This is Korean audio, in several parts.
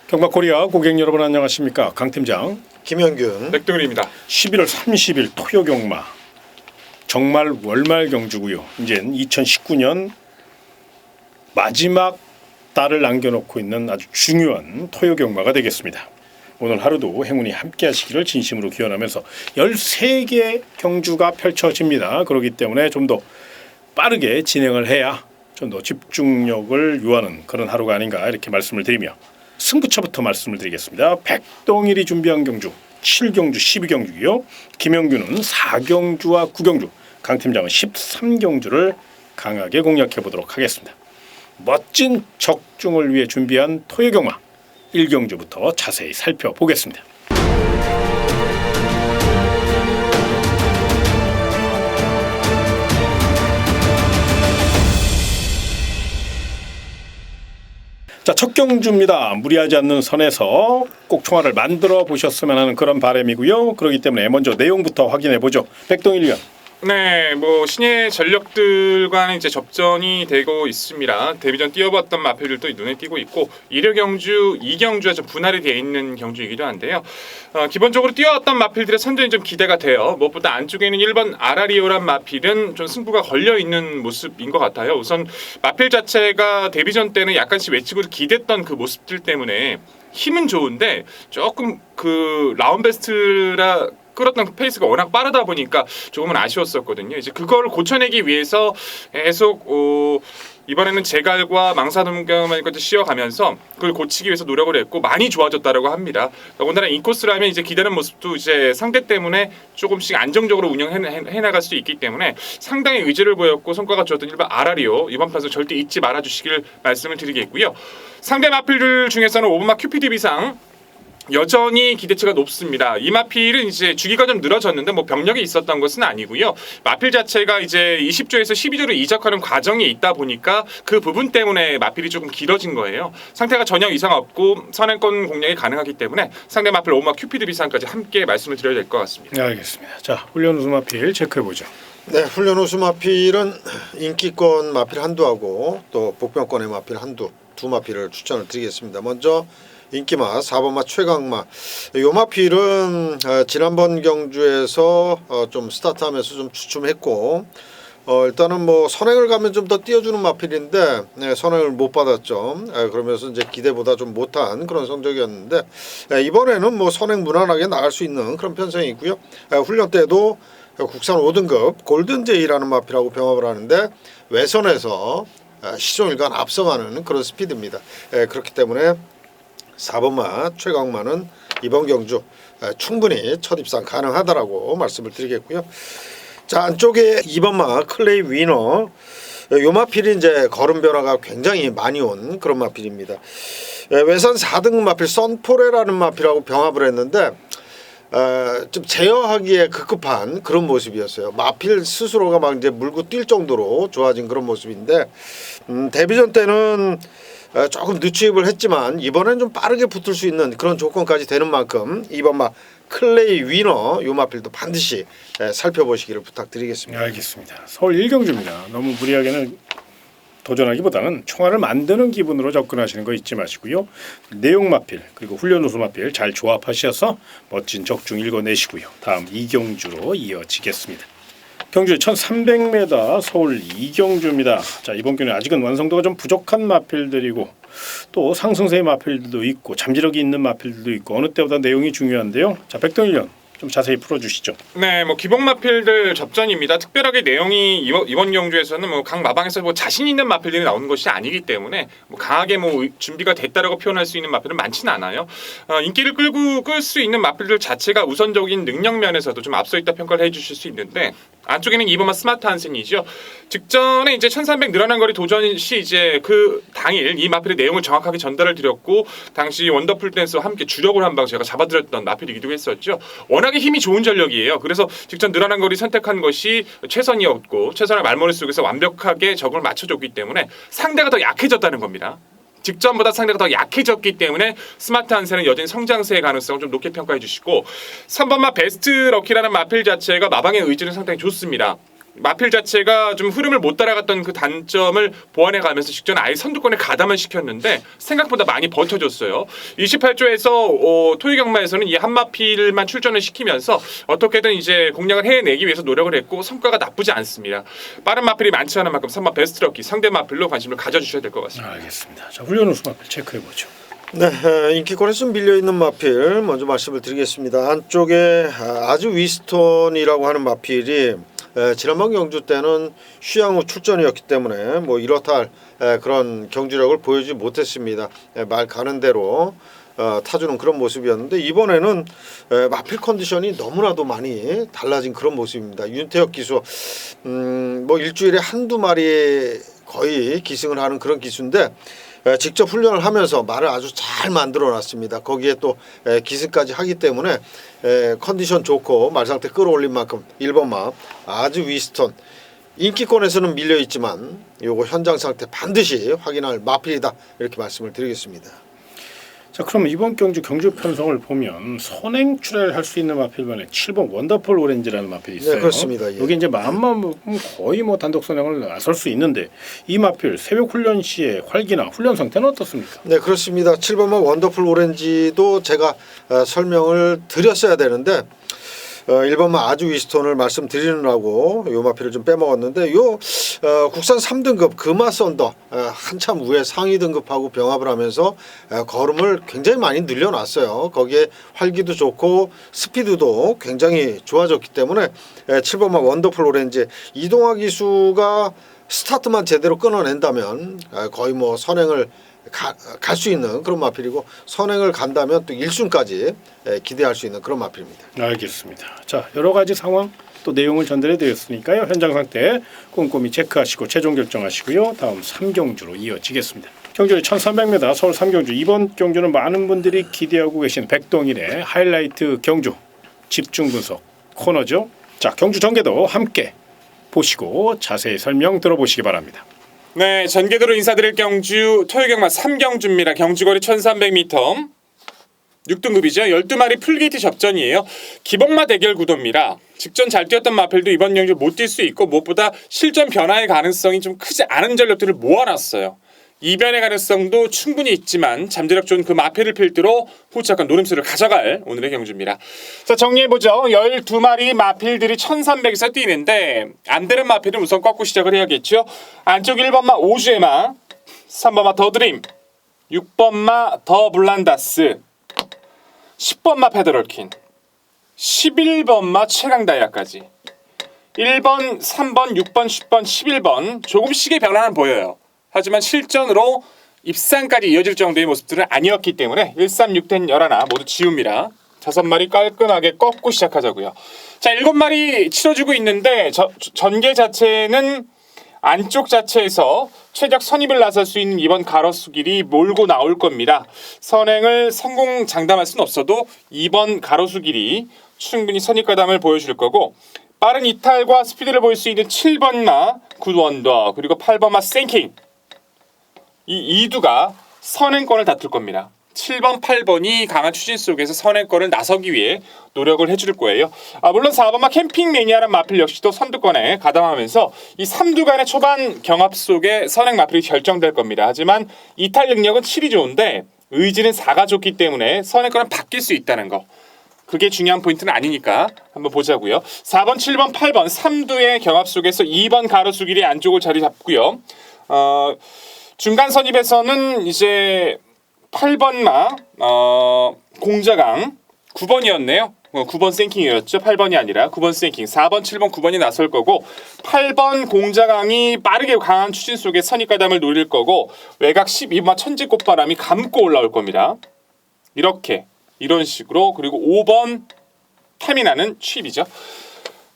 경마코리아 고객 여러분 안녕하십니까. 강 팀장 김현균 백동일입니다. 11월 30일 토요경마 정말 월말 경주고요. 이젠 2019년 마지막 달을 남겨놓고 있는 아주 중요한 토요경마가 되겠습니다. 오늘 하루도 행운이 함께 하시기를 진심으로 기원하면서 13개 경주가 펼쳐집니다. 그렇기 때문에 좀 더 빠르게 진행을 해야 좀 더 집중력을 요하는 그런 하루가 아닌가 이렇게 말씀을 드리며 승부처부터 말씀을 드리겠습니다. 백동일이 준비한 경주 7경주 12경주고요. 김영규는 4경주와 9경주, 강 팀장은 13경주를 강하게 공략해 보도록 하겠습니다. 멋진 적중을 위해 준비한 토요경마 1경주부터 자세히 살펴보겠습니다. 자, 첫 경주입니다. 무리하지 않는 선에서 꼭 총알을 만들어 보셨으면 하는 그런 바람이고요. 그렇기 때문에 먼저 내용부터 확인해 보죠. 백동일 위원. 네, 신예 전력들과는 이제 접전이 되고 있습니다. 데뷔전 뛰어봤던 마필들도 눈에 띄고 있고 1회 경주, 2경주와 좀 분할이 되어 있는 경주이기도 한데요. 기본적으로 뛰어왔던 마필들의 선전이 좀 기대가 돼요. 무엇보다 안쪽에 있는 1번 아라리오란 마필은 좀 승부가 걸려 있는 모습인 것 같아요. 우선 마필 자체가 데뷔전 때는 약간씩 외치고 기댔던 그 모습들 때문에 힘은 좋은데 조금 그 라운베스트라 끌었던 페이스가 워낙 빠르다 보니까 조금은 아쉬웠었거든요. 이제 그걸 고쳐내기 위해서 계속 이번에는 제갈과 망사동경을 씌워가면서 그걸 고치기 위해서 노력을 했고 많이 좋아졌다라고 합니다. 더군다나 인코스라면 이제 기대는 모습도 이제 상대 때문에 조금씩 안정적으로 운영해 나갈 수 있기 때문에 상당히 의지를 보였고 성과가 좋았던 일반 아라리오 이번 판에서 절대 잊지 말아주시길 말씀을 드리겠고요. 상대 마필들 중에서는 오브마 큐피드 비상 여전히 기대치가 높습니다. 이 마필은 이제 주기가 좀 늘어졌는데 병력이 있었던 것은 아니고요. 마필 자체가 이제 20조에서 12조로 이적하는 과정이 있다 보니까 그 부분 때문에 마필이 조금 길어진 거예요. 상태가 전혀 이상 없고 선행권 공략이 가능하기 때문에 상대 마필 오마 큐피드 비상까지 함께 말씀을 드려야 될 것 같습니다. 네, 알겠습니다. 자, 훈련 우수 마필 체크해 보죠. 네, 훈련 우수 마필은 인기권 마필 한두하고 또 복병권의 마필 한두 두 마필을 추천을 드리겠습니다. 먼저 인기마 4번마 최강마 요 마필은 지난번 경주에서 좀 스타트하면서 좀 주춤했고 일단은 선행을 가면 좀 더 띄워주는 마필인데 선행을 못 받았죠. 그러면서 이제 기대보다 좀 못한 그런 성적이었는데 이번에는 선행 무난하게 나갈 수 있는 그런 편성이 있고요. 훈련 때도 국산 5등급 골든제이라는 마필하고 병합을 하는데 외선에서 시종일관 앞서가는 그런 스피드입니다. 그렇기 때문에 4번마 최강마는 이번 경주 충분히 첫 입상 가능하다라고 말씀을 드리겠고요. 자, 안쪽에 2번마 클레이 위너 요 마필이 이제 걸음 변화가 굉장히 많이 온 그런 마필입니다. 외선 4등급 마필 선포레라는 마필하고 병합을 했는데 좀 제어하기에 급급한 그런 모습이었어요. 마필 스스로가 막 이제 물고 뛸 정도로 좋아진 그런 모습인데 데뷔전 때는 조금 늦추입을 했지만 이번엔 좀 빠르게 붙을 수 있는 그런 조건까지 되는 만큼 이번 클레이 위너 요 마필도 반드시 살펴보시기를 부탁드리겠습니다. 네, 알겠습니다. 서울 1경주입니다. 너무 무리하게는 도전하기보다는 총알을 만드는 기분으로 접근하시는 거 잊지 마시고요. 내용 마필 그리고 훈련 우수 마필 잘 조합하셔서 멋진 적중 읽어내시고요. 다음 2경주로 이어지겠습니다. 경주 1300m 서울 2경주입니다. 자, 이번 경기는 아직은 완성도가 좀 부족한 마필들이고 또 상승세의 마필들도 있고 잠재력이 있는 마필들도 있고 어느 때보다 내용이 중요한데요. 자, 백동일 위원 좀 자세히 풀어주시죠. 네, 기본 마필들 접전입니다. 특별하게 내용이 이번 경주에서는 각 마방에서 자신 있는 마필들이 나오는 것이 아니기 때문에 강하게 준비가 됐다라고 표현할 수 있는 마필은 많지는 않아요. 인기를 끌 수 있는 마필들 자체가 우선적인 능력 면에서도 좀 앞서 있다 평가를 해주실 수 있는데 안쪽에는 2번마 스마트 한센이죠. 직전에 이제 1300 늘어난 거리 도전 시 이제 그 당일 이 마필의 내용을 정확하게 전달을 드렸고 당시 원더풀 댄스와 함께 주력을 한 방 제가 잡아드렸던 마필이기도 했었죠. 워낙에 힘이 좋은 전력이에요. 그래서 직전 늘어난 거리 선택한 것이 최선이었고 최선의 말머리 속에서 완벽하게 적을 맞춰줬기 때문에 상대가 더 약해졌다는 겁니다. 직전보다 상대가 더 약해졌기 때문에 스마트 한세는 여전히 성장세의 가능성을 좀 높게 평가해 주시고 3번마 베스트 럭키라는 마필 자체가 마방의 의지는 상당히 좋습니다. 마필 자체가 좀 흐름을 못 따라갔던 그 단점을 보완해가면서 직전 아예 선두권에 가담을 시켰는데 생각보다 많이 버텨줬어요. 28조에서 토요 경마에서는 이 한 마필만 출전을 시키면서 어떻게든 이제 공략을 해내기 위해서 노력을 했고 성과가 나쁘지 않습니다. 빠른 마필이 많지 않은 만큼 3번 베스트 럭키 상대 마필로 관심을 가져주셔야 될 것 같습니다. 알겠습니다. 자, 훈련 우수 마필 체크해 보죠. 네, 인기권에 좀 밀려있는 마필 먼저 말씀을 드리겠습니다. 안쪽에 아주 위스톤이라고 하는 마필이 지난번 경주 때는 휴양 후 출전이었기 때문에 뭐 이렇다 할 그런 경주력을 보여주지 못했습니다. 말 가는 대로 타주는 그런 모습이었는데 이번에는 마필 컨디션이 너무나도 많이 달라진 그런 모습입니다. 윤태혁 기수 뭐 일주일에 한두 마리 거의 기승을 하는 그런 기수인데 직접 훈련을 하면서 말을 아주 잘 만들어 놨습니다. 거기에 또 기승까지 하기 때문에 컨디션 좋고 말 상태 끌어올린 만큼 1번마 아주 위스톤 인기권에서는 밀려 있지만 요거 현장 상태 반드시 확인할 마필이다 이렇게 말씀을 드리겠습니다. 자, 그럼 이번 경주 편성을 보면 선행 출혈할 수 있는 마필만에 7번 원더풀 오렌지라는 마필이 있어요. 네, 그렇습니다. 예. 여기 이제 마음만 먹으면 거의 뭐 단독 선행을 나설 수 있는데 이 마필 새벽 훈련 시에 활기나 훈련 상태는 어떻습니까? 네, 그렇습니다. 7번마 원더풀 오렌지도 제가 설명을 드렸어야 되는데 1번마 아주 위스톤을 말씀드리느라고 요 마필을 좀 빼먹었는데 요 국산 3등급 금화 썬더 한참 위에 상위 등급하고 병합을 하면서 걸음을 굉장히 많이 늘려놨어요. 거기에 활기도 좋고 스피드도 굉장히 좋아졌기 때문에 7번마 원더풀 오렌지 이동화 기수가 스타트만 제대로 끊어낸다면 거의 뭐 선행을 갈 수 있는 그런 마필이고 선행을 간다면 또 1순까지 기대할 수 있는 그런 마필입니다. 알겠습니다. 자, 여러 가지 상황 또 내용을 전달해 드렸으니까요. 현장 상태 꼼꼼히 체크하시고 최종 결정하시고요. 다음 3경주로 이어지겠습니다. 경주는 1300m 서울 3경주 이번 경주는 많은 분들이 기대하고 계신 백동일의 하이라이트 경주 집중 분석 코너죠. 자, 경주 전개도 함께 보시고 자세히 설명 들어보시기 바랍니다. 네, 전개도로 인사드릴 경주 토요경마 3경주입니다. 경주거리 1300m 6등급이죠. 12마리 풀게이트 접전이에요. 기복마 대결 구도입니다. 직전 잘 뛰었던 마필도 이번 경주 못 뛸 수 있고 무엇보다 실전 변화의 가능성이 좀 크지 않은 전력들을 모아놨어요. 이변의 가능성도 충분히 있지만 잠재력 좋은 그 마필을 필두로 후착한 노림수를 가져갈 오늘의 경주입니다. 자, 정리해보죠. 12마리 마필들이 1300에서 뛰는데 안 되는 마필은 우선 꺾고 시작을 해야겠죠. 안쪽 1번마 오주에마, 3번마 더드림, 6번마 더 블란다스, 10번마 페더럴킨, 11번마 최강다이아까지 1번, 3번, 6번, 10번, 11번 조금씩의 변화는 보여요. 하지만 실전으로 입상까지 이어질 정도의 모습들은 아니었기 때문에 1, 3, 6, 10, 11 모두 지웁니다. 5마리 깔끔하게 꺾고 시작하자고요. 자, 7마리 치러주고 있는데 전개 자체는 안쪽 자체에서 최적 선입을 나설 수 있는 이번 가로수길이 몰고 나올 겁니다. 선행을 성공 장담할 수는 없어도 이번 가로수길이 충분히 선입가담을 보여줄 거고 빠른 이탈과 스피드를 보일 수 있는 7번마 굿원더 그리고 8번마 생킹 이 이두가 선행권을 다툴 겁니다. 7번, 8번이 강한 추진 속에서 선행권을 나서기 위해 노력을 해줄 거예요. 물론 4번마 캠핑 매니아란 마필 역시도 선두권에 가담하면서 이 3두간의 초반 경합 속에 선행 마필이 결정될 겁니다. 하지만 이탈 능력은 7이 좋은데 의지는 4가 좋기 때문에 선행권은 바뀔 수 있다는 거. 그게 중요한 포인트는 아니니까 한번 보자고요. 4번, 7번, 8번 3두의 경합 속에서 2번 가로수길이 안쪽을 자리 잡고요. 중간 선입에서는 이제 8번마 공자강 9번이었네요. 9번 생킹이었죠. 8번이 아니라 9번 생킹. 4번, 7번, 9번이 나설 거고 8번 공자강이 빠르게 강한 추진 속에 선입가담을 노릴 거고 외곽 12번 천지꽃바람이 감고 올라올 겁니다. 이런 식으로 그리고 5번 타미나는 취입이죠.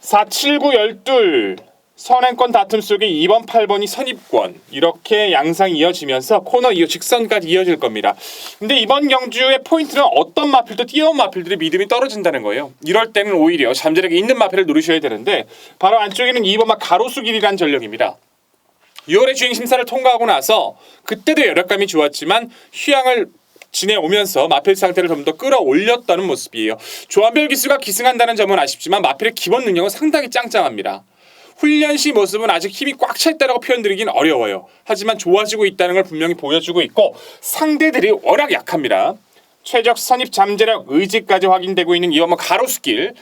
4, 7, 9, 12 선행권 다툼 속에 2번, 8번이 선입권 이렇게 양상이 이어지면서 코너 이후 직선까지 이어질 겁니다. 근데 이번 경주의 포인트는 어떤 마필도 뛰어온 마필들의 믿음이 떨어진다는 거예요. 이럴 때는 오히려 잠재력이 있는 마필을 노리셔야 되는데 바로 안쪽에는 2번마 가로수길이란 전력입니다. 6월에 주행 심사를 통과하고 나서 그때도 여력감이 좋았지만 휴양을 지내오면서 마필 상태를 좀 더 끌어올렸다는 모습이에요. 조합별 기수가 기승한다는 점은 아쉽지만 마필의 기본 능력은 상당히 짱짱합니다. 훈련 시 모습은 아직 힘이 꽉 차 있다라고 표현드리긴 어려워요. 하지만 좋아지고 있다는 걸 분명히 보여주고 있고 상대들이 워낙 약합니다. 최적 선입 잠재력 의지까지 확인되고 있는 이번 가로수길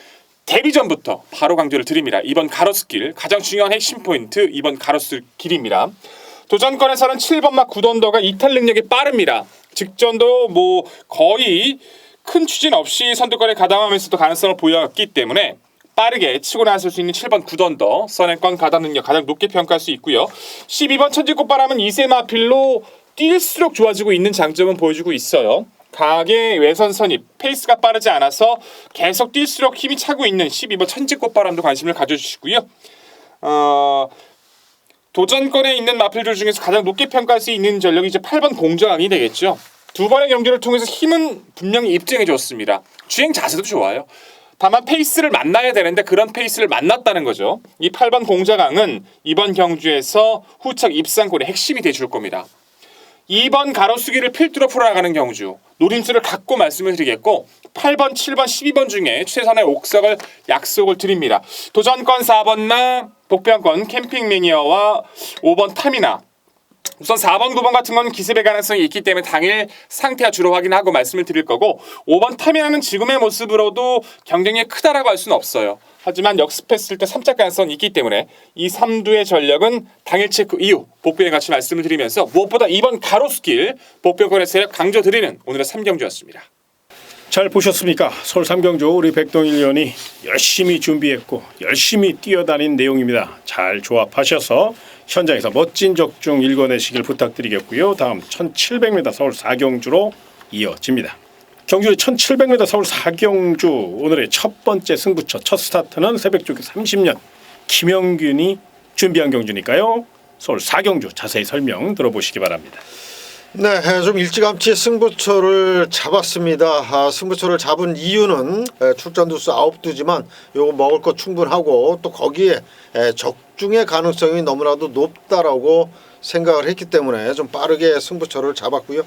데뷔 전부터 바로 강조를 드립니다. 이번 가로수길 가장 중요한 핵심 포인트 이번 가로수길입니다. 도전권에서는 7번마 구던더가 이탈 능력이 빠릅니다. 직전도 뭐 거의 큰 추진 없이 선두권에 가담하면서도 가능성을 보였기 때문에 빠르게 치고 나설 수 있는 7번 구던더 선행권 가담 능력 가장 높게 평가할 수 있고요. 12번 천지꽃바람은 이세마필로 뛸수록 좋아지고 있는 장점은 보여주고 있어요. 강하게 외선 선입, 페이스가 빠르지 않아서 계속 뛸수록 힘이 차고 있는 12번 천지꽃바람도 관심을 가져주시고요. 도전권에 있는 마필들 중에서 가장 높게 평가할 수 있는 전력이 이제 8번 공정왕이 되겠죠. 두 번의 경기를 통해서 힘은 분명히 입증해 줬습니다. 주행 자세도 좋아요. 다만 페이스를 만나야 되는데 그런 페이스를 만났다는 거죠. 이 8번 공자강은 이번 경주에서 후착 입상권의 핵심이 돼줄 겁니다. 2번 가로수기를 필두로 풀어나가는 경주 노림수를 갖고 말씀을 드리겠고 8번, 7번, 12번 중에 최선의 옥석을 약속을 드립니다. 도전권 4번나 복병권 캠핑 매니아와 5번 타미나 우선 4번, 9번 같은 건 기습의 가능성이 있기 때문에 당일 상태와 주로 확인하고 말씀을 드릴 거고 5번 타미나는 지금의 모습으로도 경쟁력이 크다라고 할 수는 없어요. 하지만 역습했을 때 3짝 가능성이 있기 때문에 이 3두의 전력은 당일 체크 이후 복병에 같이 말씀을 드리면서 무엇보다 이번 가로수길 복병권의 세력 강조드리는 오늘의 3경주였습니다. 잘 보셨습니까? 서울 3경주 우리 백동일 의원이 열심히 준비했고 열심히 뛰어다닌 내용입니다. 잘 조합하셔서 현장에서 멋진 적중 읽어내시길 부탁드리겠고요. 다음 1700m 서울 4경주로 이어집니다. 경주의 1700m 서울 4경주 오늘의 첫 번째 승부처 첫 스타트는 새벽조기 30년 김영균이 준비한 경주니까요. 서울 4경주 자세히 설명 들어보시기 바랍니다. 네, 좀 일찌감치 승부처를 잡았습니다. 승부처를 잡은 이유는 출전 두수 9두지만 요거 먹을 거 충분하고 또 거기에 적중의 가능성이 너무나도 높다라고 생각을 했기 때문에 좀 빠르게 승부처를 잡았고요.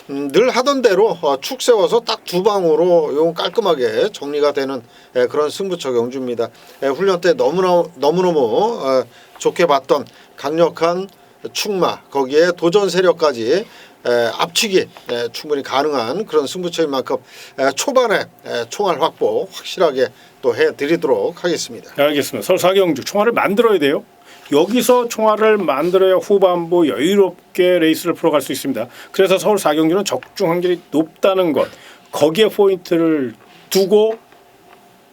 늘 하던 대로 축 세워서 딱 두 방으로 요건 깔끔하게 정리가 되는 그런 승부처 경주입니다. 훈련 때 너무너무 좋게 봤던 강력한 축마 거기에 도전 세력까지 압축이 충분히 가능한 그런 승부처인 만큼 초반에 총알 확보 확실하게 또 해드리도록 하겠습니다. 알겠습니다. 서울 4경주 총알을 만들어야 돼요. 여기서 총알을 만들어야 후반부 여유롭게 레이스를 풀어갈 수 있습니다. 그래서 서울 4경주는 적중 확률이 높다는 것 거기에 포인트를 두고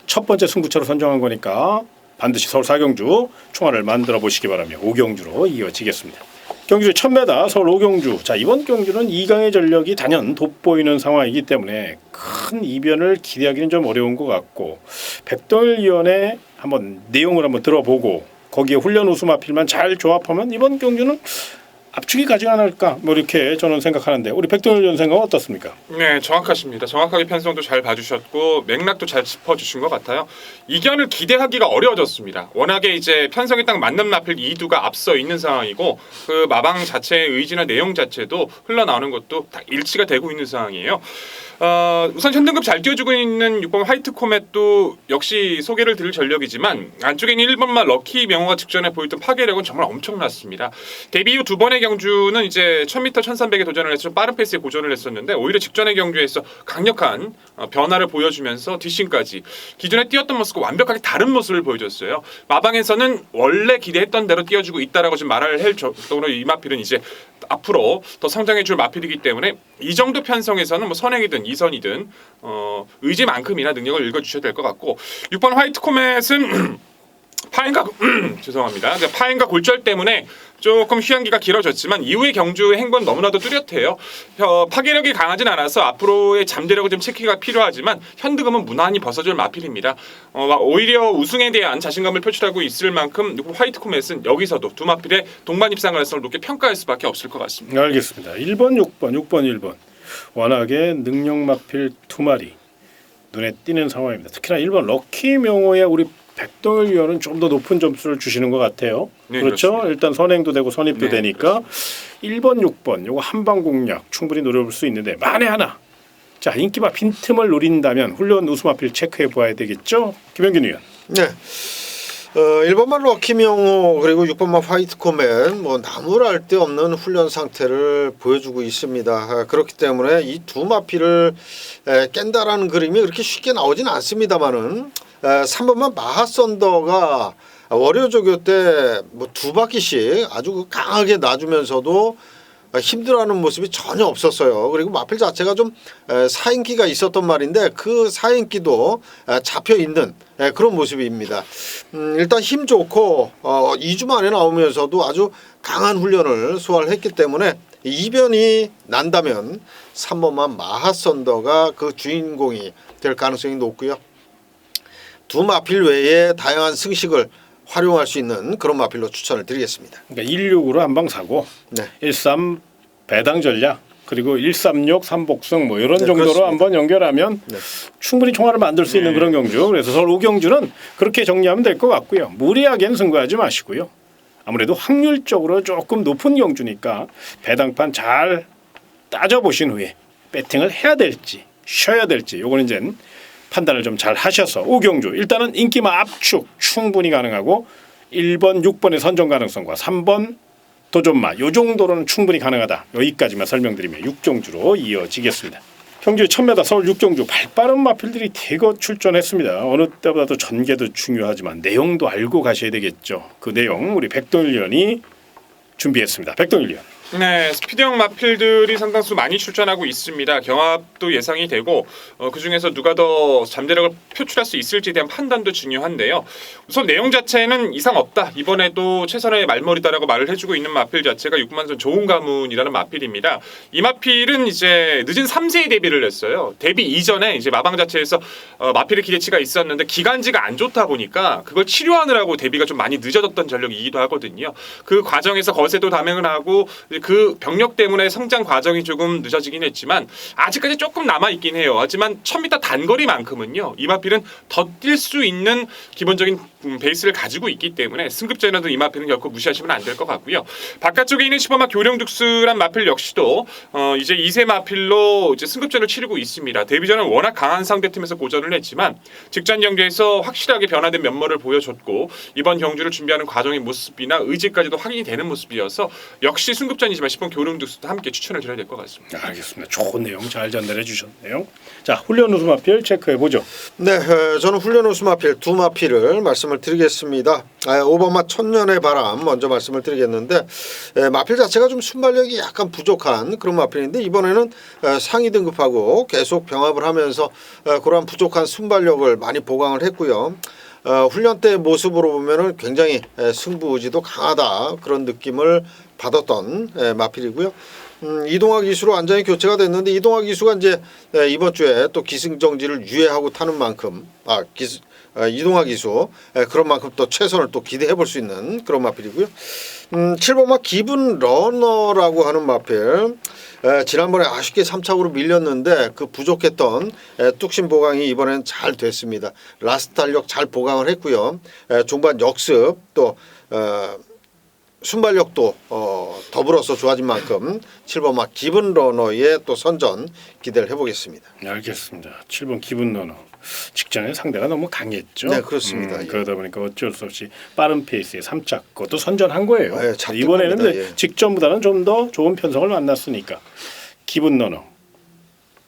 첫 번째 승부처로 선정한 거니까 반드시 서울 4경주 총알을 만들어 보시기 바라며 5경주로 이어지겠습니다. 경주의 1000m 서울 5경주. 자, 이번 경주는 2강의 전력이 단연 돋보이는 상황이기 때문에 큰 이변을 기대하기는 좀 어려운 것 같고 백동일 위원의 한번 내용을 한번 들어보고 거기에 훈련 우수 마필만 잘 조합하면 이번 경주는 압축이 가지 않을까 뭐 이렇게 저는 생각하는데 우리 백동일 위원 생각은 어떻습니까? 네, 정확하십니다. 정확하게 편성도 잘 봐주셨고 맥락도 잘 짚어주신 것 같아요. 이견을 기대하기가 어려워졌습니다. 워낙에 이제 편성이 딱 맞는 마필 2두가 앞서 있는 상황이고 그 마방 자체의 의지나 내용 자체도 흘러나오는 것도 다 일치가 되고 있는 상황이에요. 우선 현등급 잘 띄워주고 있는 6번 화이트 코멧도 역시 소개를 드릴 전력이지만 안쪽에 있는 1번마 럭키 명호가 직전에 보였던 파괴력은 정말 엄청났습니다. 데뷔 이후 두 번의 경주는 이제 1000m, 1300에 도전을 해서 좀 빠른 페이스에 고전을 했었는데 오히려 직전의 경주에서 강력한 변화를 보여주면서 뒷심까지 기존에 뛰었던 모습과 완벽하게 다른 모습을 보여줬어요. 마방에서는 원래 기대했던 대로 뛰어주고 있다라고 좀 말을 할 정도로 이 마필은 이제 앞으로 더 성장해줄 마필이기 때문에 이 정도 편성에서는 뭐 선행이든 이선이든 의지만큼이나 능력을 읽어주셔야 될 것 같고 6번 화이트 코멧은 파행과 죄송합니다. 파행과 골절 때문에 조금 휴양기가 길어졌지만 이후의 경주의 행보는 너무나도 뚜렷해요. 파괴력이 강하진 않아서 앞으로의 잠재력을 좀 체크가 필요하지만 현득음은 무난히 벗어줄 마필입니다. 오히려 우승에 대한 자신감을 표출하고 있을 만큼 화이트 코멧은 여기서도 두 마필의 동반 입상 가능성을 높게 평가할 수밖에 없을 것 같습니다. 알겠습니다. 1번, 6번, 6번, 1번 워낙에 능력 마필 두 마리 눈에 띄는 상황입니다. 특히나 1번 럭키 명호의 우리 백동일 위원은 좀 더 높은 점수를 주시는 것 같아요. 네, 그렇죠? 그렇습니다. 일단 선행도 되고 선입도 네, 되니까 1번, 6번 요거 한방 공략 충분히 노려볼 수 있는데 만에 하나 자 인기바 빈틈을 노린다면 훈련 우수마필 체크해 보아야 되겠죠? 김영균 위원. 네. 1번만 럭키명호 그리고 6번만 화이트코맨 뭐 나무랄 데 없는 훈련 상태를 보여주고 있습니다. 그렇기 때문에 이 두 마피를 깬다라는 그림이 그렇게 쉽게 나오진 않습니다만은 3번만 마하썬더가 월요 조교 때 뭐 두 바퀴씩 아주 강하게 놔주면서도 힘들어하는 모습이 전혀 없었어요. 그리고 마필 자체가 좀 사인기가 있었던 말인데 그 사인기도 잡혀 있는 그런 모습입니다. 일단 힘 좋고 2주 만에 나오면서도 아주 강한 훈련을 소화를 했기 때문에 이변이 난다면 3번만 마하썬더가 그 주인공이 될 가능성이 높고요. 두 마필 외에 다양한 승식을 활용할 수 있는 그런 마필로 추천을 드리겠습니다. 그러니까 16으로 한방 사고 네. 13 배당 전략 그리고 136 3복승 뭐 이런 정도로 그렇습니다. 한번 연결하면 네. 충분히 총알을 만들 수 있는 그런 경주. 그래서 서울 5경주는 그렇게 정리하면 될 것 같고요. 무리하게는 승부하지 마시고요. 아무래도 확률적으로 조금 높은 경주니까 배당판 잘 따져보신 후에 배팅을 해야 될지 쉬어야 될지 요거는 이제 판단을 좀 잘 하셔서 5경주 일단은 인기마 압축 충분히 가능하고 1번 6번의 선정 가능성과 3번 도전마 요 정도로는 충분히 가능하다. 여기까지만 설명드리면 6경주로 이어지겠습니다. 경주 1000m 서울 6경주 발빠른 마필들이 대거 출전했습니다. 어느 때보다도 전개도 중요하지만 내용도 알고 가셔야 되겠죠. 그 내용 우리 백동일 위원이 준비했습니다. 백동일 위원. 네, 스피드형 마필들이 상당수 많이 출전하고 있습니다. 경합도 예상이 되고 그 중에서 누가 더 잠재력을 표출할 수 있을지에 대한 판단도 중요한데요. 우선 내용 자체는 이상 없다. 이번에도 최선의 말머리다라고 말을 해주고 있는 마필 자체가 6만선 좋은 가문이라는 마필입니다. 이 마필은 이제 늦은 3세에 데뷔를 했어요. 데뷔 이전에 이제 마방 자체에서 마필의 기대치가 있었는데 기관지가 안 좋다 보니까 그걸 치료하느라고 데뷔가 좀 많이 늦어졌던 전력이기도 하거든요. 그 과정에서 거세도 담행을 하고 그 병력 때문에 성장 과정이 조금 늦어지긴 했지만 아직까지 조금 남아 있긴 해요. 하지만 1000m 단거리만큼은요. 이 마필은 더 뛸 수 있는 기본적인 베이스를 가지고 있기 때문에 승급전에도 이 마필은 결코 무시하시면 안 될 것 같고요. 바깥쪽에 있는 10번마 교령둑스란 마필 역시도 이제 2세 마필로 이제 승급전을 치르고 있습니다. 데뷔전은 워낙 강한 상대팀에서 고전을 했지만 직전 경기에서 확실하게 변화된 면모를 보여줬고 이번 경주를 준비하는 과정의 모습이나 의지까지도 확인이 되는 모습이어서 역시 승급전이지만 10번 교령둑스도 함께 추천을 드려야 될 것 같습니다. 알겠습니다. 좋은 내용 잘 전달해 주셨네요. 자, 훈련 우수 마필 체크해 보죠. 네, 저는 훈련 우수 마필 두 마필을 말씀을 드리겠습니다. 5번마 천년의 바람 먼저 말씀을 드리겠는데 마필 자체가 좀 순발력이 약간 부족한 그런 마필인데 이번에는 상위 등급하고 계속 병합을 하면서 그러한 부족한 순발력을 많이 보강을 했고요. 훈련 때 모습으로 보면은 굉장히 승부의지도 강하다 그런 느낌을 받았던 마필이고요. 이동학 기수로 완전히 교체가 됐는데 이동학 기수가 이제 이번 주에 또 기승정지를 유예하고 타는 만큼 이동학 기수 그런 만큼 또 최선을 또 기대해 볼 수 있는 그런 마필이고요. 7번마 기분 러너라고 하는 마필. 지난번에 아쉽게 3착으로 밀렸는데 그 부족했던 뚝심 보강이 이번엔 잘 됐습니다. 라스트 탄력 잘 보강을 했고요. 중반 역습 또 순발력도 더불어서 좋아진 만큼 7번마 기분 러너의 또 선전 기대를 해보겠습니다. 알겠습니다. 7번 기분 러너. 직전에 상대가 너무 강했죠. 네, 그렇습니다. 예. 그러다 보니까 어쩔 수 없이 빠른 페이스의 3착 그것도 선전한 거예요. 네, 잡힌 이번에는 겁니다. 이제 예. 직전보다는 좀 더 좋은 편성을 만났으니까 기분 러너.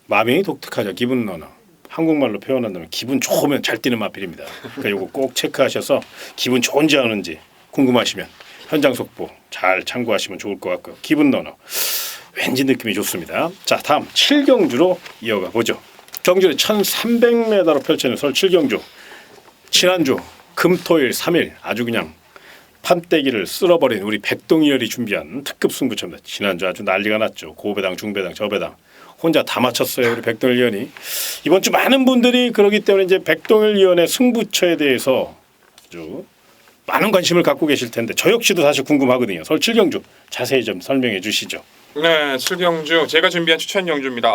마명이 독특하죠. 기분 러너. 한국말로 표현한다면 기분 좋으면 잘 뛰는 마필입니다. 그러니까 이거 꼭 체크하셔서 기분 좋은지 안 좋은지 궁금하시면 현장 속보 잘 참고하시면 좋을 것 같고요. 기분 러너. 왠지 느낌이 좋습니다. 자, 다음 7경주로 이어가 보죠. 경주는 1300m로 펼쳐진 서울 7경주. 지난주 금토일 3일 아주 그냥 판때기를 쓸어버린 우리 백동이열이 준비한 특급 승부처입니다. 지난주 아주 난리가 났죠. 고배당, 중배당, 저배당 혼자 다 맞췄어요. 우리 백동일 위원이. 이번 주 많은 분들이 그러기 때문에 이제 백동일 위원의 승부처에 대해서 아주 많은 관심을 갖고 계실 텐데 저 역시도 사실 궁금하거든요. 서울 7경주 자세히 좀 설명해 주시죠. 네, 7경주 제가 준비한 추천 경주입니다.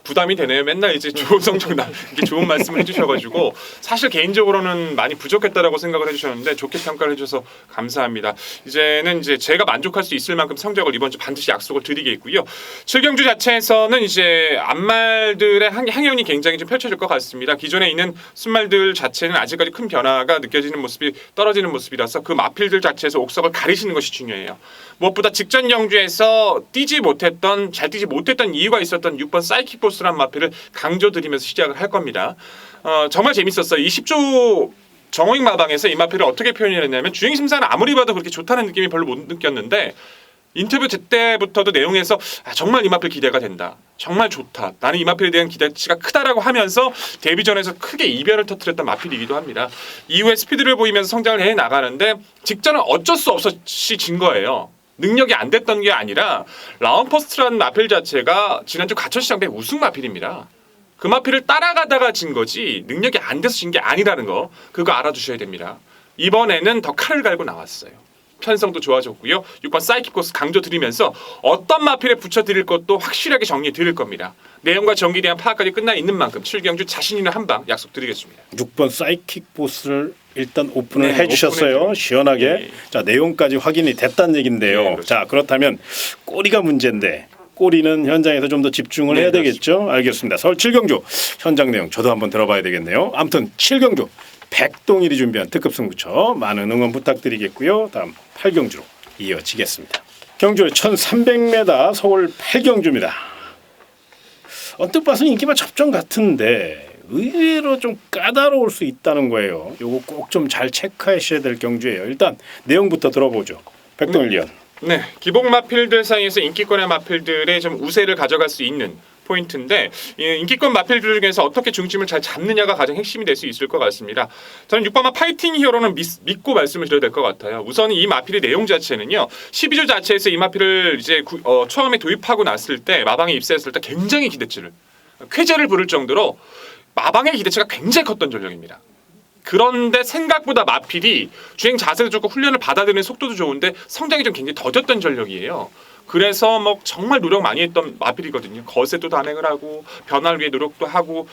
부담이 되네요. 맨날 이제 좋은 성적 이렇게 좋은 말씀을 해주셔가지고 사실 개인적으로는 많이 부족했다라고 생각을 해주셨는데 좋게 평가를 해주셔서 감사합니다. 이제는 이제 제가 만족할 수 있을 만큼 성적을 이번 주 반드시 약속을 드리겠고요. 7경주 자체에서는 이제 앞말들의 향연이 굉장히 좀 펼쳐질 것 같습니다. 기존에 있는 순말들 자체는 아직까지 큰 변화가 느껴지는 모습이 떨어지는 모습이라서 그 마필들 자체에서 옥석을 가리시는 것이 중요해요. 무엇보다 직전 경주에서 잘 뛰지 못했던 이유가 있었던 6번 사이킥 보스란 마필을 강조드리면서 시작을 할 겁니다. 정말 재밌었어요. 이 10조 정호익 마방에서 이 마필을 어떻게 표현했냐면 주행 심사는 아무리 봐도 그렇게 좋다는 느낌이 별로 못 느꼈는데 인터뷰 때부터도 내용에서 정말 이 마필 기대가 된다. 정말 좋다. 나는 이 마필에 대한 기대치가 크다라고 하면서 데뷔전에서 크게 이변을 터뜨렸던 마필이기도 합니다. 이후에 스피드를 보이면서 성장을 해 나가는데 직전은 어쩔 수 없이 진 거예요. 능력이 안 됐던 게 아니라 라운퍼스트라는 마필 자체가 지난주 가천시장배 우승 마필입니다. 그 마필을 따라가다가 진 거지 능력이 안 돼서 진 게 아니라는 거 그거 알아두셔야 됩니다. 이번에는 더 칼을 갈고 나왔어요. 편성도 좋아졌고요. 6번 사이킥 코스 강조드리면서 어떤 마필에 붙여드릴 것도 확실하게 정리해드릴 겁니다. 내용과 전기에 대한 파악까지 끝나 있는 만큼 7경주 자신 있는 한방 약속드리겠습니다. 6번 사이킥 보스를 일단 오픈을 네, 해주셨어요. 오픈해 시원하게. 네. 자, 내용까지 확인이 됐다는 얘긴데요. 네, 그렇죠. 자, 그렇다면 꼬리가 문제인데 꼬리는 현장에서 좀 더 집중을 네, 해야 되겠죠. 알겠습니다. 서울 7경주 현장 내용 저도 한번 들어봐야 되겠네요. 아무튼 7경주 백동일이 준비한 특급 승부처 많은 응원 부탁드리겠고요. 다음 8경주로 이어지겠습니다. 경주의 1300m 서울 8경주입니다. 언뜻 봐서 인기가 접전 같은데 의외로 좀 까다로울 수 있다는 거예요. 요거 꼭 좀 잘 체크하셔야 될 경주예요. 일단 내용부터 들어보죠. 백동일 위원. 네, 기복 마필들 사이에서 인기권의 마필들의 좀 우세를 가져갈 수 있는 포인트인데 이 인기권 마필들 중에서 어떻게 중심을 잘 잡느냐가 가장 핵심이 될 수 있을 것 같습니다. 저는 6번마 파이팅 히어로는 믿고 말씀을 드려야 될 것 같아요. 우선 이 마필의 내용 자체는요. 12조 자체에서 이 마필을 이제 처음에 도입하고 났을 때 마방에 입사했을 때 굉장히 기대치를 쾌재를 부를 정도로 마방의 기대치가 굉장히 컸던 전력입니다. 그런데 생각보다 마필이 주행 자세도 좋고 훈련을 받아들이는 속도도 좋은데 성장이 좀 굉장히 더뎠던 전력이에요. 그래서 뭐 정말 노력 많이 했던 마필이거든요. 거세도 단행을 하고 변화를 위해 노력도 하고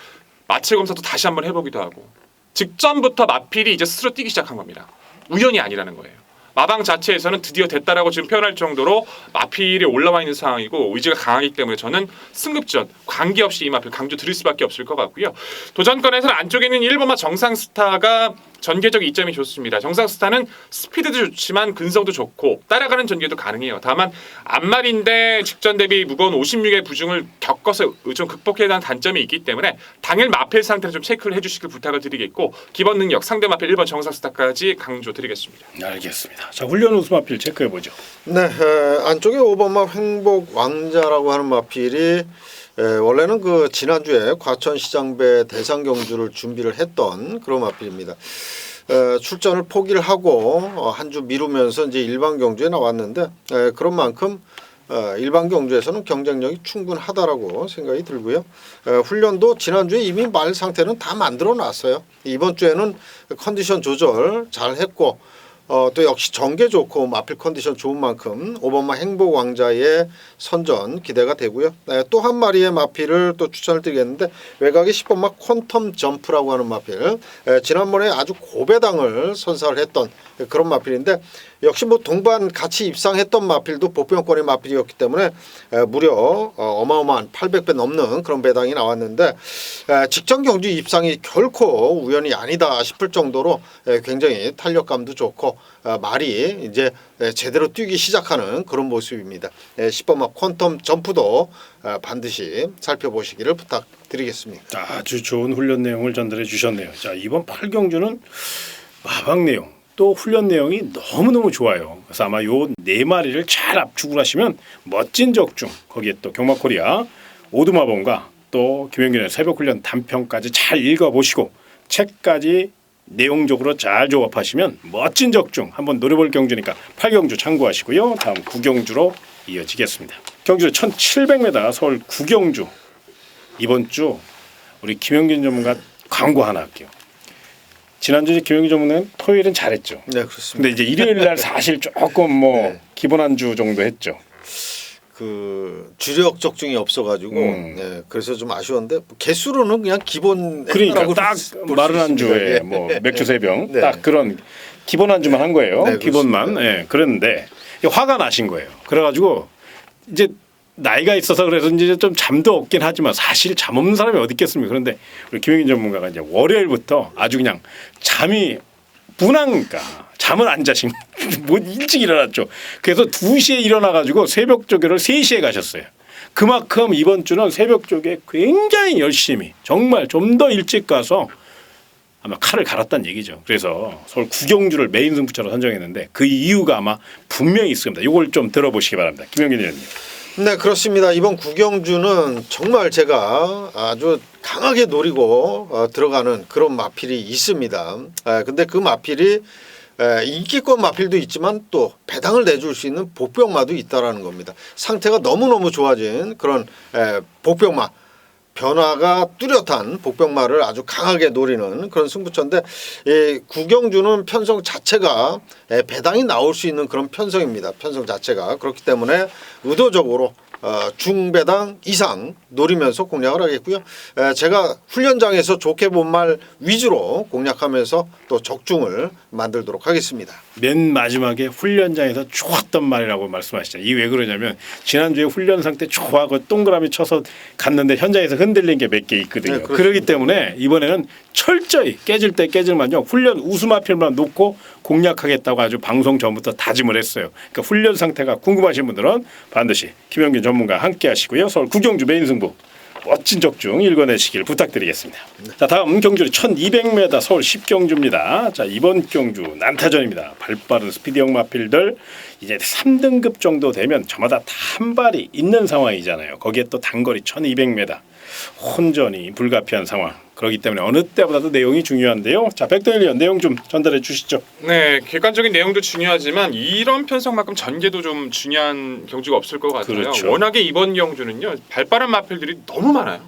마체 검사도 다시 한번 해보기도 하고 직전부터 마필이 이제 스스로 뛰기 시작한 겁니다. 우연이 아니라는 거예요. 마방 자체에서는 드디어 됐다라고 지금 표현할 정도로 마필이 올라와 있는 상황이고 의지가 강하기 때문에 저는 승급전 관계없이 이 마필 강조 드릴 수밖에 없을 것 같고요. 도전권에서는 안쪽에 있는 1번마 정상스타가 전개적 이점이 좋습니다. 정상스타는 스피드도 좋지만 근성도 좋고 따라가는 전개도 가능해요. 다만 앞말인데 직전 대비 무거운 56의 부중을 겪어서 좀 극복해야 하는 단점이 있기 때문에 당일 마필 상태를 좀 체크를 해주시길 부탁을 드리겠고 기본 능력 상대 마필 1번 정상스타까지 강조드리겠습니다. 알겠습니다. 자, 훈련 우수 마필 체크해 보죠. 네, 안쪽에 5번마 횡복 왕자라고 하는 마필이 원래는 그 지난주에 과천시장배 대상 경주를 준비를 했던 그런 마필입니다. 출전을 포기를 하고 한 주 미루면서 이제 일반 경주에 나왔는데 그런 만큼 일반 경주에서는 경쟁력이 충분하다라고 생각이 들고요. 훈련도 지난주에 이미 말 상태는 다 만들어 놨어요. 이번 주에는 컨디션 조절 잘 했고 또 역시 전개 좋고 마필 컨디션 좋은 만큼 5번마 행복 왕자의 선전 기대가 되고요. 또 한 마리의 마필을 또 추천을 드리겠는데 외곽의 10번마 퀀텀 점프라고 하는 마필. 지난번에 아주 고배당을 선사를 했던 그런 마필인데 역시 뭐 동반 같이 입상했던 마필도 보편권의 마필이었기 때문에 무려 어마어마한 800배 넘는 그런 배당이 나왔는데 직전 경주 입상이 결코 우연이 아니다 싶을 정도로 굉장히 탄력감도 좋고 말이 이제 제대로 뛰기 시작하는 그런 모습입니다. 10번마 퀀텀 점프도 반드시 살펴보시기를 부탁드리겠습니다. 아주 좋은 훈련 내용을 전달해 주셨네요. 자, 이번 8경주는 마방 내용 또 훈련 내용이 너무너무 좋아요. 그래서 아마 요 네 마리를 잘 압축을 하시면 멋진 적중 거기에 또 경마코리아 오두마범과 또 김영균의 새벽훈련 단편까지 잘 읽어보시고 책까지 내용적으로 잘 조합하시면 멋진 적중 한번 노려볼 경주니까 8경주 참고하시고요. 다음 9경주로 이어지겠습니다. 경주 1700m 서울 9경주 이번 주 우리 김영균 전문가 광고 하나 할게요. 지난주 김영균 전문가는 토요일은 잘했죠. 네, 그렇습니다. 근데 이제 일요일 날 사실 조금 뭐 네. 기본 한 주 정도 했죠. 그 주력 적중이 없어가지고 네, 그래서 좀 아쉬웠는데 개수로는 그냥 기본 그러니까 했다라고 딱 볼수 마른 있습니다. 안주에 예. 뭐 맥주 3병 네. 딱 그런 기본 안주만 한 거예요. 네, 기본만. 그렇습니다. 예. 그랬는데 화가 나신 거예요. 그래가지고 이제 나이가 있어서 그래서 이제 좀 잠도 없긴 하지만 사실 잠 없는 사람이 어디 있겠습니까? 그런데 우리 김영인 전문가가 이제 월요일부터 아주 그냥 잠이 분하니까 잠을 안 자신 뭐 일찍 일어났죠. 그래서 2시에 일어나가지고 새벽 조교를 3시에 가셨어요. 그만큼 이번 주는 새벽 조교에 굉장히 열심히 정말 좀 더 일찍 가서 아마 칼을 갈았다는 얘기죠. 그래서 서울 구경주를 메인 승부처로 선정했는데 그 이유가 아마 분명히 있습니다. 이걸 좀 들어보시기 바랍니다. 김영균 의원님. 네, 그렇습니다. 이번 구경주는 정말 제가 아주 강하게 노리고 들어가는 그런 마필이 있습니다. 근데 그 마필이 인기권 마필도 있지만 또 배당을 내줄 수 있는 복병마도 있다라는 겁니다. 상태가 너무너무 좋아진 그런 복병마. 변화가 뚜렷한 복병마를 아주 강하게 노리는 그런 승부처인데 이 구경주는 편성 자체가 배당이 나올 수 있는 그런 편성입니다. 편성 자체가 그렇기 때문에 의도적으로 중배당 이상 노리면서 공략을 하겠고요. 제가 훈련장에서 좋게 본 말 위주로 공략하면서 또 적중을 만들도록 하겠습니다. 맨 마지막에 훈련장에서 좋았던 말이라고 말씀하시죠. 이 왜 그러냐면 지난주에 훈련 상태 좋아하고 동그라미 쳐서 갔는데 현장에서 흔들린 게 몇 개 있거든요. 네, 그렇기 때문에 이번에는 철저히 깨질 때 깨질만요. 훈련 우수마필만 놓고 공략하겠다고 아주 방송 전부터 다짐을 했어요. 그러니까 훈련 상태가 궁금하신 분들은 반드시 김영균 전문가 함께 하시고요. 서울 구경주 메인 승부 멋진 적중 읽어내시길 부탁드리겠습니다. 자, 다음 경주는 1200m 서울 10경주입니다. 자, 이번 경주 난타전입니다. 발빠른 스피드형 마필들 이제 3등급 정도 되면 저마다 다 한 발이 있는 상황이잖아요. 거기에 또 단거리 1200m 혼전이 불가피한 상황. 그렇기 때문에 어느 때보다도 내용이 중요한데요. 자, 백동일 의원 내용 좀 전달해 주시죠. 네, 객관적인 내용도 중요하지만 이런 편성만큼 전개도 좀 중요한 경주가 없을 것 같아요. 그렇죠. 워낙에 이번 경주는요 발빠른 마필들이 너무 많아요.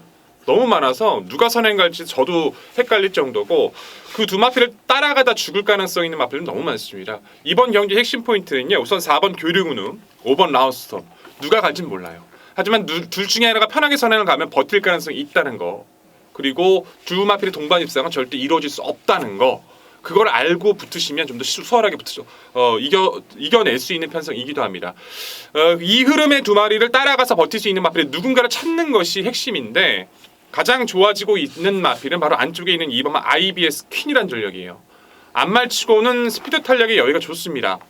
너무 많아서 누가 선행 갈지 저도 헷갈릴 정도고 그 두 마필을 따라가다 죽을 가능성 있는 마필은 너무 많습니다. 이번 경기 핵심 포인트는요. 우선 4번 교류군우, 5번 라우스톰 누가 갈진 몰라요. 하지만 둘 중에 하나가 편하게 선행을 가면 버틸 가능성이 있다는 거. 그리고 두 마필의 동반 입상은 절대 이루어질 수 없다는 거. 그걸 알고 붙으시면 좀 더 수월하게 붙으죠. 이겨낼 수 있는 편성이기도 합니다. 이 흐름의 두 마리를 따라가서 버틸 수 있는 마필의 누군가를 찾는 것이 핵심인데 가장 좋아지고 있는 마필은 바로 안쪽에 있는 2번 IBS 퀸이란 전력이에요. 안말치고는 스피드 탄력의 여유가 좋습니다.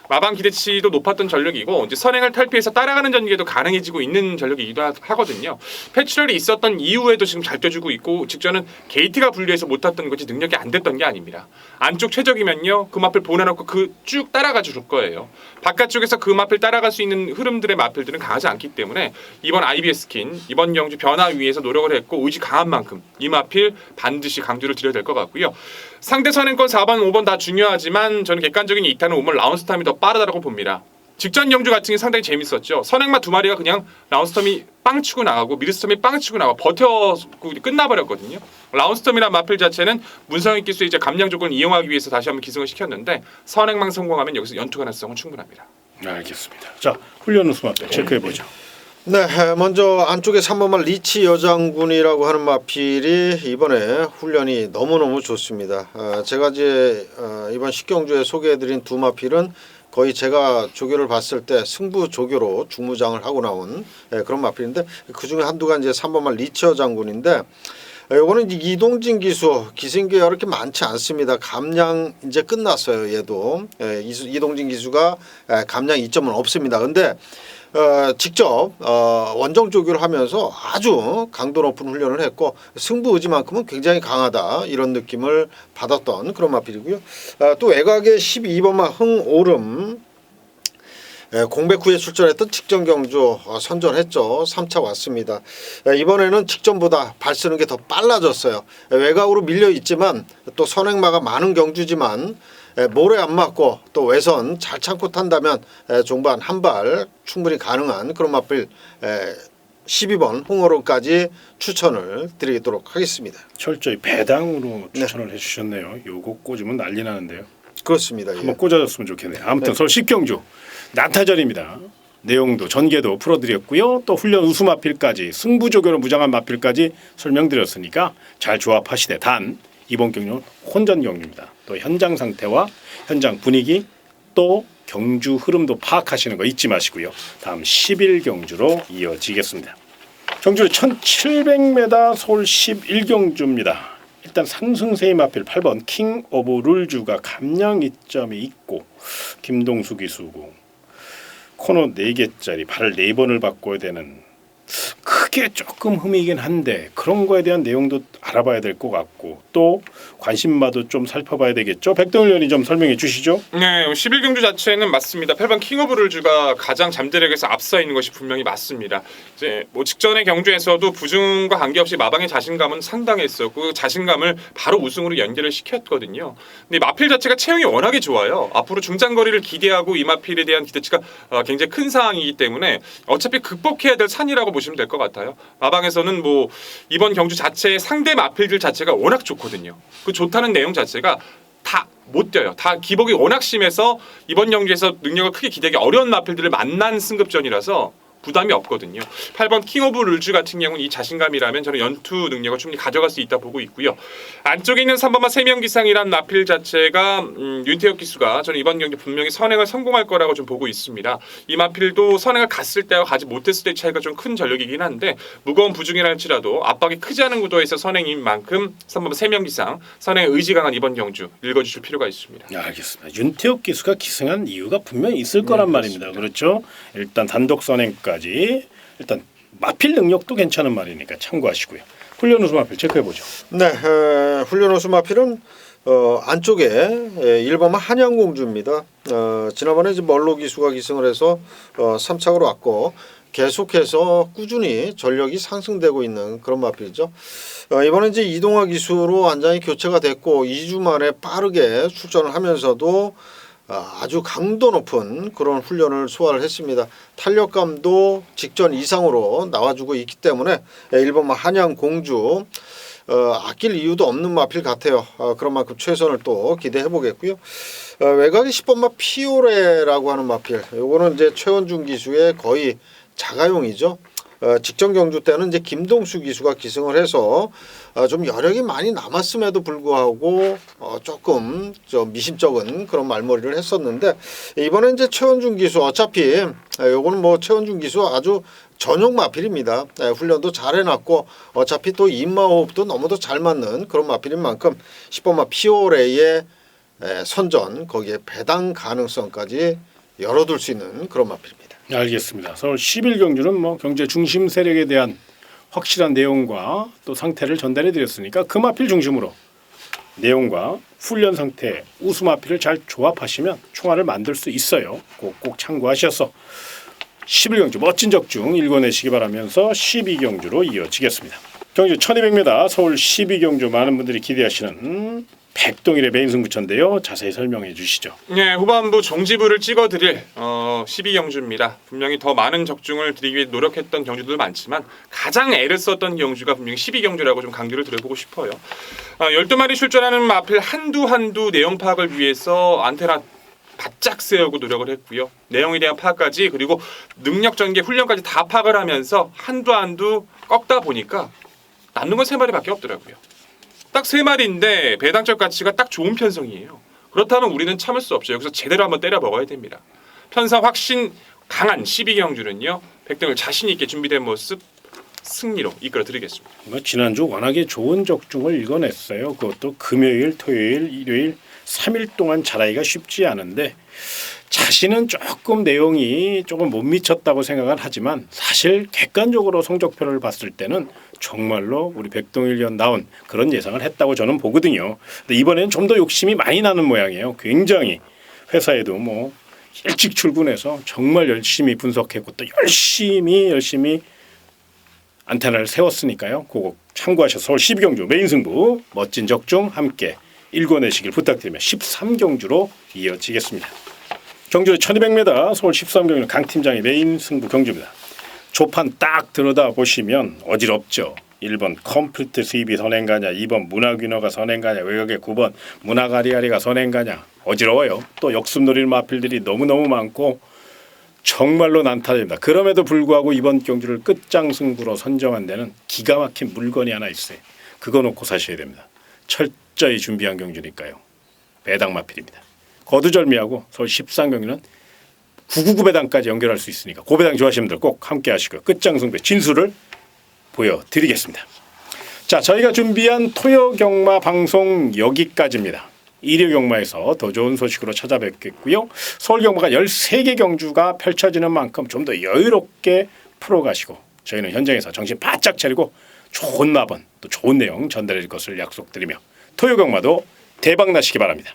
마방 기대치도 높았던 전력이고 이제 선행을 탈피해서 따라가는 전개도 가능해지고 있는 전력이기도 하거든요. 패출혈이 있었던 이후에도 지금 잘 뛰어주고 있고 직전은 게이트가 분리해서 못 탔던 거지 능력이 안 됐던 게 아닙니다. 안쪽 최적이면요 그 마필 보내놓고 그 쭉 따라가 줄 거예요. 바깥쪽에서 그 마필 따라갈 수 있는 흐름들의 마필들은 강하지 않기 때문에 이번 IBS 킨 이번 경주 변화 위해서 노력을 했고 의지 강한 만큼 이 마필 반드시 강조를 드려야 될 것 같고요. 상대 선행권 4번, 5번 다 중요하지만 저는 객관적인 이타는 5번 라운스탐이 더 빠르다고 봅니다. 직전 경주 같은 게 상당히 재밌었죠. 선행마 두 마리가 그냥 라운스톰이 빵 치고 나가고 미르스톰이 빵 치고 나가고 버텨고 끝나버렸거든요. 라운스톰이란 마필 자체는 문성익 기수의 이제 감량 조건을 이용하기 위해서 다시 한번 기승을 시켰는데 선행만 성공하면 여기서 연투 가능성은 충분합니다. 알겠습니다. 자, 훈련 우수마필 체크해 보죠. 네, 먼저 안쪽에 3번만 리치 여장군이라고 하는 마필이 이번에 훈련이 너무너무 좋습니다. 제가 이제 이번 10경주에 소개해드린 두 마필은 거의 제가 조교를 봤을 때 승부 조교로 중무장을 하고 나온 그런 마필인데 그중에 한두가 이제 3번만 리치 여장군인데 이거는 이동진 기수 기승기가 그렇게 많지 않습니다. 감량 이제 끝났어요. 얘도 이동진 기수가 감량 이점은 없습니다. 근데 직접 원정 조교를 하면서 아주 강도 높은 훈련을 했고 승부 의지만큼은 굉장히 강하다 이런 느낌을 받았던 그런 마필이고요. 또 외곽의 12번마 흥오름 공백 후에 출전했던 직전 경주 선전했죠. 3차 왔습니다. 이번에는 직전보다 발 쓰는 게 더 빨라졌어요. 외곽으로 밀려 있지만 또 선행마가 많은 경주지만 모래 안 맞고 또 외선 잘 참고 탄다면 종반 한 발 충분히 가능한 그런 마필 12번 홍어로까지 추천을 드리도록 하겠습니다. 철저히 배당으로 추천을 해주셨네요. 요거 꽂으면 난리 나는데요. 그렇습니다. 한번 꽂아줬으면 좋겠네요. 아무튼 서울 10경주 난타전입니다. 내용도 전개도 풀어드렸고요. 또 훈련 우수 마필까지 승부조교로 무장한 마필까지 설명드렸으니까 잘 조합하시되 단 이번 경주는 혼전 경주입니다. 또 현장 상태와 현장 분위기 또 경주 흐름도 파악하시는 거 잊지 마시고요. 다음 10일 경주로 이어지겠습니다. 경주 1700m 서울 11경주입니다. 일단 상승세의 마필 8번 킹 오브 룰주가 감량 이점이 있고 김동수 기수고 코너 4개짜리 발을 4번을 바꿔야 되는 크게 조금 흠이긴 한데 그런 거에 대한 내용도 알아봐야 될 것 같고 또 관심마도 좀 살펴봐야 되겠죠. 백동일 의원이 좀 설명해 주시죠. 네, 11경주 자체는 맞습니다. 8번 킹 오브 룰즈가 가장 잠재력에서 앞서 있는 것이 분명히 맞습니다. 이제 뭐 직전의 경주에서도 부중과 관계없이 마방의 자신감은 상당했었고 그 자신감을 바로 우승으로 연결을 시켰거든요. 근데 마필 자체가 체형이 워낙에 좋아요. 앞으로 중장거리를 기대하고 이 마필에 대한 기대치가 굉장히 큰 상황이기 때문에 어차피 극복해야 될 산이라고 보시면 될 것 같아요. 마방에서는 뭐 이번 경주 자체의 상대 마필들 자체가 워낙 좋거든요. 그 좋다는 내용 자체가 다 못 뛰어요. 다 기복이 워낙 심해서 이번 경기에서 능력을 크게 기대하기 어려운 마필들을 만난 승급전이라서 부담이 없거든요. 8번 킹 오브 룰즈 같은 경우는 이 자신감이라면 저는 연투 능력을 충분히 가져갈 수 있다 보고 있고요. 안쪽에 있는 3번마 세명기상이란 마필 자체가 윤태혁 기수가 저는 이번 경기 분명히 선행을 성공할 거라고 좀 보고 있습니다. 이 마필도 선행을 갔을 때와 가지 못했을 때 차이가 좀 큰 전력이긴 한데 무거운 부중이라 할지라도 압박이 크지 않은 구도에서 선행인 만큼 3번마 세명기상 선행의 의지 강한 이번 경주 읽어주실 필요가 있습니다. 알겠습니다. 윤태혁 기수가 기승한 이유가 분명히 있을 거란 말입니다. 그렇죠? 일단 단독 선행까지 일단 마필 능력도 괜찮은 말이니까 참고하시고요. 훈련 우수 마필 체크해 보죠. 네, 훈련 우수 마필은 안쪽에 1번마 한양공주입니다. 지난번에 이제 멀로 기수가 기승을 해서 3착으로 왔고 계속해서 꾸준히 전력이 상승되고 있는 그런 마필이죠. 이번에 이제 이동화 기수로 완전히 교체가 됐고 2주 만에 빠르게 출전을 하면서도 아주 강도 높은 그런 훈련을 소화를 했습니다. 탄력감도 직전 이상으로 나와주고 있기 때문에 1번마 한양공주 아낄 이유도 없는 마필 같아요. 그런 만큼 최선을 또 기대해 보겠고요. 외곽이 10번마 피오레라고 하는 마필. 요거는 이제 최원중 기수의 거의 자가용이죠. 직전 경주 때는 이제 김동수 기수가 기승을 해서 좀 여력이 많이 남았음에도 불구하고 조금 좀 미심쩍은 그런 말머리를 했었는데 이번에 이제 최원중 기수 어차피 요거는 뭐 최원중 기수 아주 전용 마필입니다. 훈련도 잘 해놨고 어차피 또 입마호흡도 너무도 잘 맞는 그런 마필인 만큼 10번마 피오레의 선전 거기에 배당 가능성까지 열어둘 수 있는 그런 마필입니다. 알겠습니다. 서울 10일 경주는 뭐 경제 중심 세력에 대한 확실한 내용과 또 상태를 전달해 드렸으니까 그 마필 중심으로 내용과 훈련 상태 우수 마필을 잘 조합하시면 총알을 만들 수 있어요. 꼭 참고하셔서 10일 경주 멋진 적중 읽어내시기 바라면서 12경주로 이어지겠습니다. 경주 1200m 서울 12경주 많은 분들이 기대하시는 백동일의 메인 승부처인데요. 자세히 설명해 주시죠. 네, 후반부 종지부를 찍어드릴 12경주입니다. 분명히 더 많은 적중을 드리기 위해 노력했던 경주도 많지만 가장 애를 썼던 경주가 분명히 12경주라고 좀 강조를 드려보고 싶어요. 12마리 출전하는 마필 한두 내용 파악을 위해서 안테나 바짝 세우고 노력을 했고요. 내용에 대한 파악까지 그리고 능력 전개 훈련까지 다 파악을 하면서 한두 꺾다 보니까 남는 건 3마리밖에 없더라고요. 딱 3마리인데 배당적 가치가 딱 좋은 편성이에요. 그렇다면 우리는 참을 수 없죠. 여기서 제대로 한번 때려 먹어야 됩니다. 편성 확신 강한 12경주는요. 백등을 자신 있게 준비된 모습 승리로 이끌어드리겠습니다. 지난주 워낙에 좋은 적중을 읽어냈어요. 그것도 금요일, 토요일, 일요일 3일 동안 잘하기가 쉽지 않은데 자신은 조금 내용이 조금 못 미쳤다고 생각은 하지만 사실 객관적으로 성적표를 봤을 때는 정말로 우리 백동일 위원 나온 그런 예상을 했다고 저는 보거든요. 근데 이번에는 좀 더 욕심이 많이 나는 모양이에요. 굉장히 회사에도 뭐 일찍 출근해서 정말 열심히 분석했고 또 열심히 안테나를 세웠으니까요. 그거 참고하셔서 서울 12경주 메인 승부 멋진 적중 함께 읽어내시길 부탁드리며 13경주로 이어지겠습니다. 경주 1200m 서울 13경주는 강 팀장의 메인 승부 경주입니다. 조판 딱 들여다보시면 어지럽죠. 1번 컴플리트 수입이 선행가냐, 2번 문화균어가 선행가냐, 외곽의 9번 문화가리아리가 선행가냐 어지러워요. 또 역습 노릴 마필들이 너무너무 많고 정말로 난타됩니다. 그럼에도 불구하고 이번 경주를 끝장승부로 선정한 데는 기가 막힌 물건이 하나 있어요. 그거 놓고 사셔야 됩니다. 철저히 준비한 경주니까요. 배당마필입니다. 거두절미하고 서울 13경기는 999 배당까지 연결할 수 있으니까 고배당 좋아하시는 분들 꼭 함께 하시고요. 끝장승부의 진수를 보여드리겠습니다. 자, 저희가 준비한 토요경마 방송 여기까지입니다. 일요경마에서 더 좋은 소식으로 찾아뵙겠고요. 서울경마가 13개 경주가 펼쳐지는 만큼 좀 더 여유롭게 풀어가시고 저희는 현장에서 정신 바짝 차리고 좋은 마번 또 좋은 내용 전달해 줄 것을 약속드리며 토요경마도 대박 나시기 바랍니다.